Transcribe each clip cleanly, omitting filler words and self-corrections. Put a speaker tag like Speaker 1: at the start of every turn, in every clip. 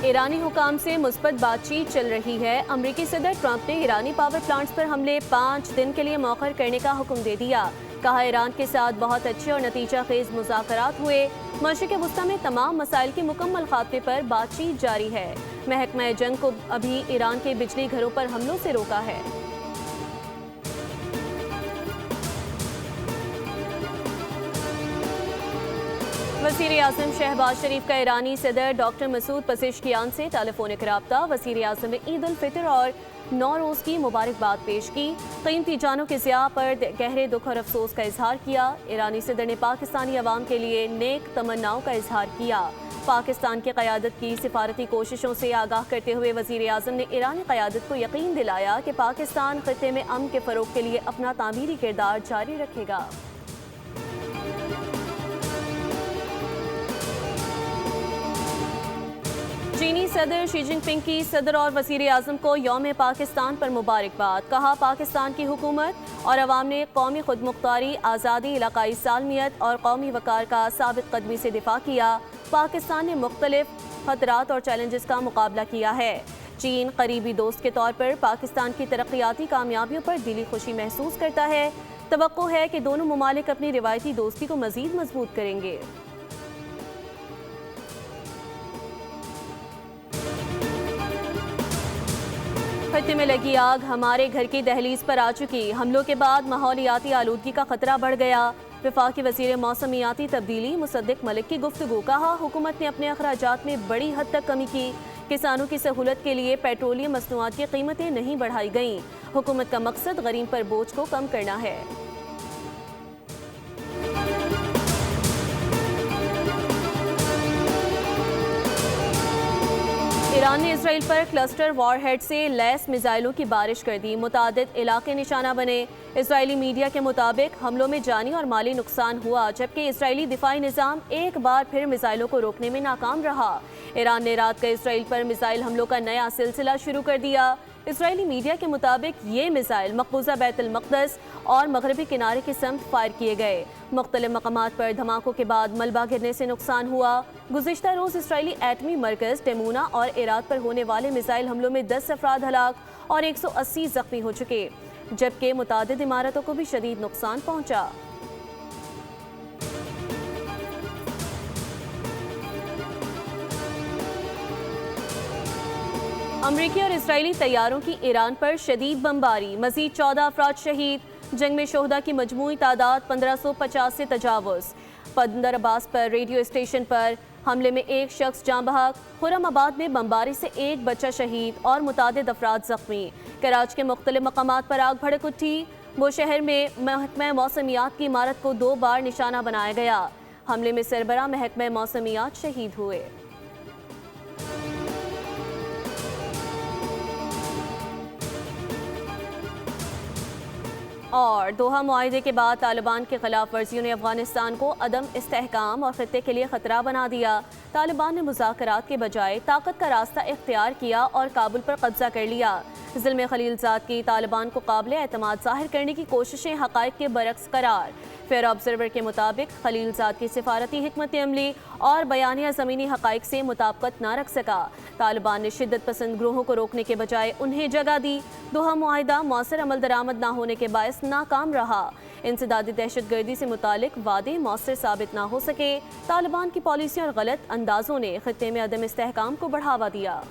Speaker 1: ईरानी हुकाम से मुस्बत बातचीत चल रही है। अमरीकी सदर ट्रंप ने ईरानी पावर प्लांट्स पर हमले 5 दिन के लिए मौखर करने का हुक्म दे दिया। कहा, ईरान के साथ बहुत अच्छे और नतीजा खेज मुज़ाकरात हुए। मशरिक़ वस्ता में तमाम मसाइल के मुकम्मल खात्मे पर बातचीत जारी है। महकमा जंग को अभी ईरान के बिजली घरों पर हमलों से रोका है। वज़ीर आज़म शहबाज शरीफ का ईरानी सदर डॉक्टर मसूद पज़ेश्कियान से टेलीफोनिक रब्ता। वज़ीर आज़म ने ईद उल फितर और नौरोज़ की मुबारकबाद पेश की। कीमती जानों के ज़िया पर गहरे दुख और अफसोस का इजहार किया। ईरानी सदर ने पाकिस्तानी अवाम के लिए नेक तमन्नाओं का इजहार किया। पाकिस्तान की क़यादत की सिफारती कोशिशों से आगाह करते हुए वज़ीर आज़म ने ईरानी क़यादत को यकीन दिलाया कि पाकिस्तान ख़ित्ते में अमन के फ़रोग़ के लिए अपना तामीरी किरदार जारी रखेगा। चीनी सदर शी जिनपिंग की सदर और वज़ीर आज़म को यौम पाकिस्तान पर मुबारकबाद। कहा, पाकिस्तान की हुकूमत और अवाम ने कौमी खुदमुख्तारी, आज़ादी, इलाकाई सालमियत और कौमी वक़ार का साबित कदमी से दिफा किया। पाकिस्तान ने मुख्तलिफ खतरात और चैलेंजेस का मुकाबला किया है। चीन करीबी दोस्त के तौर पर पाकिस्तान की तरक्याती कामयाबियों पर दिली खुशी महसूस करता है। तवक्को है कि दोनों ममालिक अपनी रिवायती दोस्ती को मज़ीद मजबूत करेंगे। खत्ते में लगी आग हमारे घर की दहलीज पर आ चुकी। हमलों के बाद माहौलियाती आलूदगी का खतरा बढ़ गया। वफाकी वज़ीर मौसमियाती तब्दीली मुसद्दिक मलिक की गुफ्तगू। कहा, हुकूमत ने अपने अखराजात में बड़ी हद तक कमी की। किसानों की सहूलत के लिए पेट्रोलियम मसनूआत की कीमतें नहीं बढ़ाई गईं। हुकूमत का मकसद गरीब पर बोझ को कम करना है। ईरान ने इसराइल पर क्लस्टर वॉरहेड से लैस मिसाइलों की बारिश कर दी। मुतादिद इलाके निशाना बने। इसराइली मीडिया के मुताबिक हमलों में जानी और माली नुकसान हुआ, जबकि इसराइली दिफाई निज़ाम एक बार फिर मिसाइलों को रोकने में नाकाम रहा। ईरान ने रात को इसराइल पर मिसाइल हमलों का नया सिलसिला शुरू कर दिया। इसराइली मीडिया के मुताबिक ये मिसाइल मकबूजा बैतुल मक़दस और मगरबी किनारे की समत फायर किए गए। मुख्तलिफ मकामात पर धमाकों के बाद मलबा गिरने से नुकसान हुआ। गुज़िश्ता रोज़ इसराइली एटमी मरकज़ डेमूना और इराक पर होने वाले मिसाइल हमलों में 10 अफराद हलाक और 180 जख्मी हो चुके, जबकि मुतादिद इमारतों को भी शदीद नुकसान पहुँचा। अमरीकी और इसराइली तैयारों की ईरान पर शदीद बमबारी। मज़ीद 14 अफराद शहीद। जंग में शोहदा की मजमूई तादाद 1550 से तजावुज़। बंदर अब्बास पर रेडियो स्टेशन पर हमले में एक शख्स जाँ बहक। खुर्रमाबाद में बमबारी से एक बच्चा शहीद और मुतादिद अफराद जख्मी। कराची के मुख्तलिफ मकामात पर आग भड़क उठी। वो शहर में महकमा मौसमियात की इमारत को 2 बार निशाना बनाया गया। हमले में सरबरा महकमा मौसमियात शहीद हुए। और दोहा मुआहिदे के बाद तालिबान की खिलाफ वर्जियों ने अफगानिस्तान को अदम इस्तेहकाम और खित्ते के लिए खतरा बना दिया। तालिबान ने मुज़ाकरात के बजाय ताकत का रास्ता इख्तियार किया और काबुल पर कब्जा कर लिया। ज़िल्म खलीलजाद की तालिबान को काबिल एतमाद ज़ाहिर करने की कोशिशें हक़ाइक़ के बरक्स करार। फेयर ऑब्जर्वर के मुताबिक खलीलजाद की सिफारती हिकमत अमली और बयानिया ज़मीनी हक़ाइक़ से मुताबिकत न रख सका। तालिबान ने शिद्दत पसंद ग्रोहों को रोकने के बजाय उन्हें जगह दी। दोहा मुआहिदा मौसर अमल दरामद न होने के बायस नाकाम रहा। इंसदादी दहशतगर्दी से मुतालिक वादे मौसर साबित न हो सके। तालिबान की पॉलिसियों और गलत अंदाजों ने खित्ते में अदम इस्तेहकाम को बढ़ावा दिया।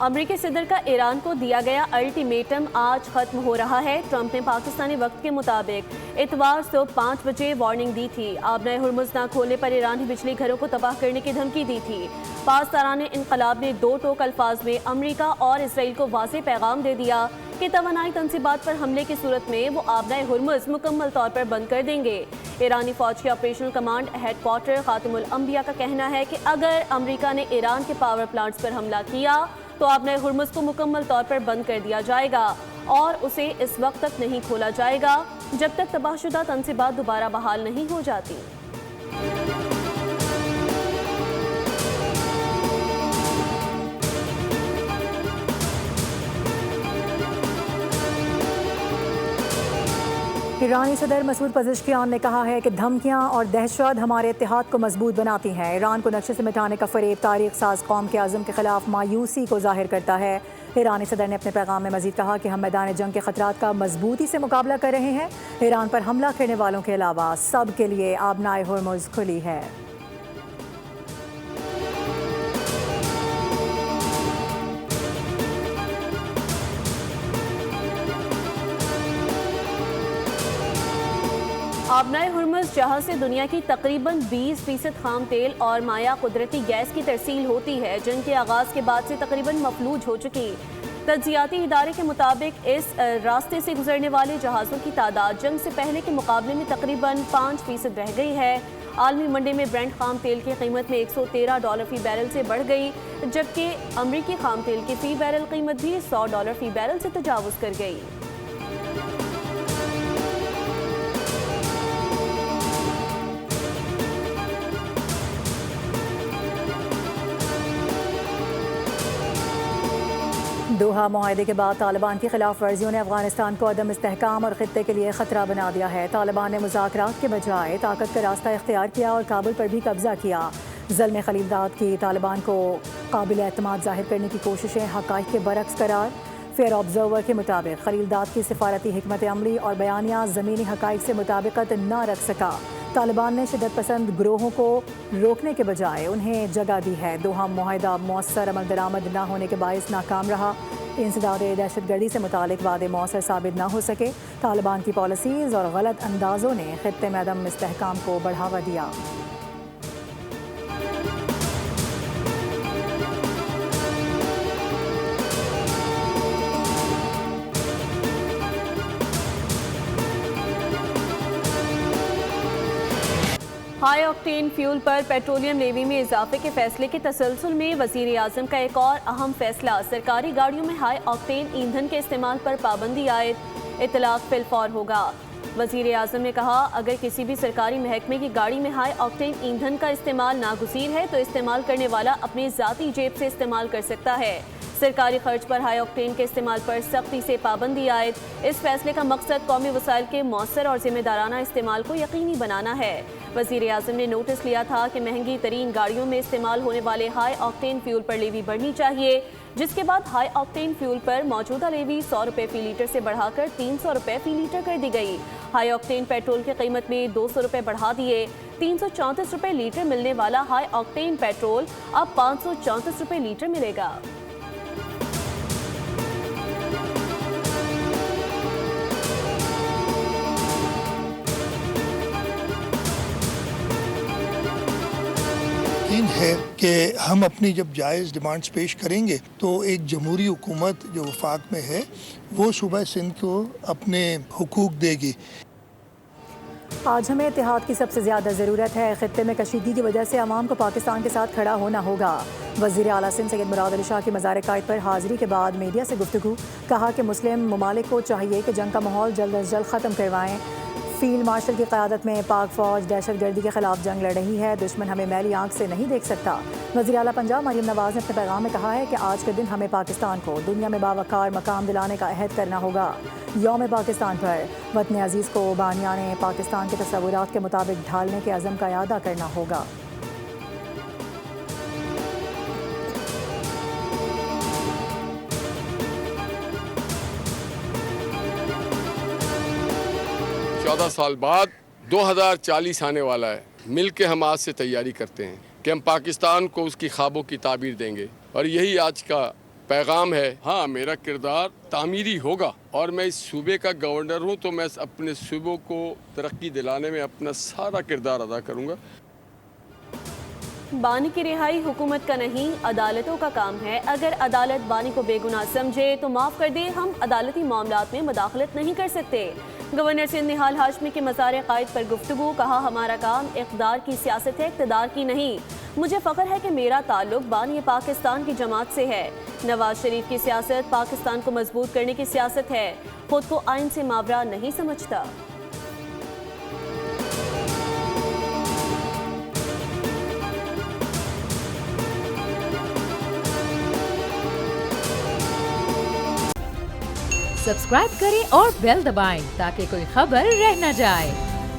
Speaker 1: अमरीकी सदर का ईरान को दिया गया अल्टीमेटम आज खत्म हो रहा है। ट्रंप ने पाकिस्तानी वक्त के मुताबिक इतवार सुबह 5 बजे वार्निंग दी थी। आबनाए हुर्मुज़ न खोलने पर ईरानी बिजली घरों को तबाह करने की धमकी दी थी। पासदारान इनकलाब ने 2 टोक अल्फाज में अमरीका और इसराइल को वाज़ेह पैगाम दे दिया कि तवानाई तंसीबात पर हमले की सूरत में वो आबनाए हुर्मुज़ मुकम्मल तौर पर बंद कर देंगे। ईरानी फौज के ऑपरेशनल कमांड हेडक्वार्टर खातिमुल अंबिया का कहना है कि अगर अमरीका ने ईरान के पावर प्लांट्स पर हमला किया तो आबनाए हुर्मुज़ को मुकम्मल तौर पर बंद कर दिया जाएगा और उसे इस वक्त तक नहीं खोला जाएगा जब तक तबाहशुदा तंसीबात दोबारा बहाल नहीं हो जाती।
Speaker 2: ईरानी सदर मसूद पज़ेश्कियान ने कहा है कि धमकियां और दहशत हमारे इत्तेहाद को मजबूत बनाती हैं। ईरान को नक्शे से मिटाने का फरेब तारीख साज कौम के आज़म के खिलाफ मायूसी को जाहिर करता है। ईरानी सदर ने अपने पैगाम में मजीद कहा कि हम मैदान जंग के खतरात का मजबूती से मुकाबला कर रहे हैं। ईरान पर हमला करने वालों के अलावा सब के लिए आबनाए हुर्मुज़ खुली है।
Speaker 1: आबनाए हुर्मुज़ जहाँ से दुनिया की तकरीबन 20% खाम तेल और माया कुदरती गैस की तरसील होती है, जंग के आगाज़ के बाद से तकरीबन मफलूज हो चुकी। तज्जियाती इदारे के मुताबिक इस रास्ते से गुजरने वाले जहाज़ों की तादाद जंग से पहले के मुकाबले में तकरीबन 5% रह गई है। आलमी मंडी में ब्रेंट खाम तेल की कीमत में $113 फी बैरल से बढ़ गई, जबकि अमरीकी खाम तेल की फ़ी बैरल कीमत भी $100 फी बैरल से तजावुज़ कर गई।
Speaker 2: दोहा मुआहदे के बाद तालिबान की खिलाफ वर्जियों ने अफगानिस्तान को अदम इस्तेहकाम और खित्ते के लिए खतरा बना दिया है। तालिबान ने मुज़ाकरात के बजाय ताकत का रास्ता इख्तियार किया और काबुल पर भी कब्जा किया। ज़ल्म खलीलदाद की तालिबान को काबिल एतमाद जाहिर करने की कोशिशें हक़ाइक़ के बरक्स करार। फेयर ऑब्जर्वर के मुताबिक खलीलदाद की सिफारती हिकमत अमली और बयानिया ज़मीनी हक़ाइक़ से मुताबिकत न रख सका। तालिबान ने शिद्दत पसंद ग्रोहों को रोकने के बजाय उन्हें जगह दी है। दोहा मुआहदा मौसर अमल दरामद न होने के बायस नाकाम रहा। इंसदाद दहशतगर्दी से मुतालिक वादे मौसर साबित न हो सके। तालिबान की पॉलिसीज़ और गलत अंदाज़ों ने खित्ते में अदम इस्तेहकाम को बढ़ावा दिया।
Speaker 1: हाई ऑक्टेन फ्यूल पर पेट्रोलियम लेवी में इजाफे के फैसले के तसलसल में वज़ीर आज़म का एक और अहम फैसला, सरकारी गाड़ियों में हाई ऑक्टेन ईंधन के इस्तेमाल पर पाबंदी आयद, इतलाक फिलफौर होगा। वज़ीर आज़म ने कहा, अगर किसी भी सरकारी महकमे की गाड़ी में हाई ऑक्टेन ईंधन का इस्तेमाल नागुज़ीर है तो इस्तेमाल करने वाला अपनी ज़ाती जेब से इस्तेमाल कर सकता है। सरकारी खर्च पर हाई ऑक्टेन के इस्तेमाल पर सख्ती से पाबंदी आयद। इस फैसले का मकसद कौमी वसाइल के मौसर और जिम्मेदाराना इस्तेमाल को यकीनी बनाना है। वज़ीर आज़म ने नोटिस लिया था कि महंगी तरीन गाड़ियों में इस्तेमाल होने वाले हाई ऑक्टेन फ्यूल पर लेवी बढ़नी चाहिए, जिसके बाद हाई ऑक्टेन फ्यूल पर मौजूदा लेवी ₹100 फी लीटर से बढ़ाकर ₹300 फी लीटर कर दी गई। हाई ऑक्टेन पेट्रोल की कीमत में ₹200 बढ़ा दिए। ₹334 लीटर मिलने वाला हाई ऑक्टेन पेट्रोल अब ₹534 लीटर मिलेगा।
Speaker 3: है कि हम अपनी जब जायज़ डिमांड्स पेश करेंगे तो एक जमहूरी हुकूमत जो वफाक में है वो सूबा सिंध को अपने हुकूक देगी।
Speaker 2: आज हमें इत्तेहाद की सबसे ज़्यादा ज़रूरत है। खित्ते में कशीदगी की वजह से अवाम को पाकिस्तान के साथ खड़ा होना होगा। वज़ीर आला सिंध सैयद मुराद अली शाह की मज़ार कायद पर हाज़िरी के बाद मीडिया से गुफ्तगू, कहा कि मुस्लिम ममालिक को चाहिए कि जंग का माहौल जल्द अज जल्द ख़त्म करवाएं। फील्ड मार्शल की क़यादत में पाक फ़ौज दहशतगर्दी के खिलाफ जंग लड़ रही है, दुश्मन हमें मैली आंख से नहीं देख सकता। वज़ीर आला पंजाब मरियम नवाज़ ने अपने पैगाम में कहा है कि आज के दिन हमें पाकिस्तान को दुनिया में बावकार मकाम दिलाने का अहद करना होगा। यौम पाकिस्तान पर वतन अज़ीज़ को बानियाने पाकिस्तान के तस्वुरात के मुताबिक ढालने के अज़म का इरादा करना होगा।
Speaker 4: चौदह साल बाद 2040 आने वाला है। मिल के हम आज से तैयारी करते हैं कि हम पाकिस्तान को उसकी ख्वाबों की ताबीर देंगे, और यही आज का पैगाम है। हाँ, मेरा किरदार तामीरी होगा और मैं इस सूबे का गवर्नर हूँ, तो मैं अपने सूबों को तरक्की दिलाने में अपना सारा किरदार अदा करूँगा।
Speaker 1: बानी की रिहाई हुकूमत का नहीं, अदालतों का काम है। अगर अदालत बानी को बेगुनाह समझे तो माफ़ कर दे, हम अदालती मामलात में मुदाखलत नहीं कर सकते। गवर्नर सिंध निहाल हाशमी के मज़ार कायद पर गुफ्तगू, कहा हमारा काम इक़्तिदार की सियासत है, इक़्तिदार की नहीं। मुझे फ़ख्र है कि मेरा ताल्लुक बानी पाकिस्तान की जमात से है। नवाज शरीफ की सियासत पाकिस्तान को मजबूत करने की सियासत है, खुद को आइन से मावरा नहीं समझता।
Speaker 5: सब्सक्राइब करें और बेल दबाएं ताकि कोई खबर रह न जाए।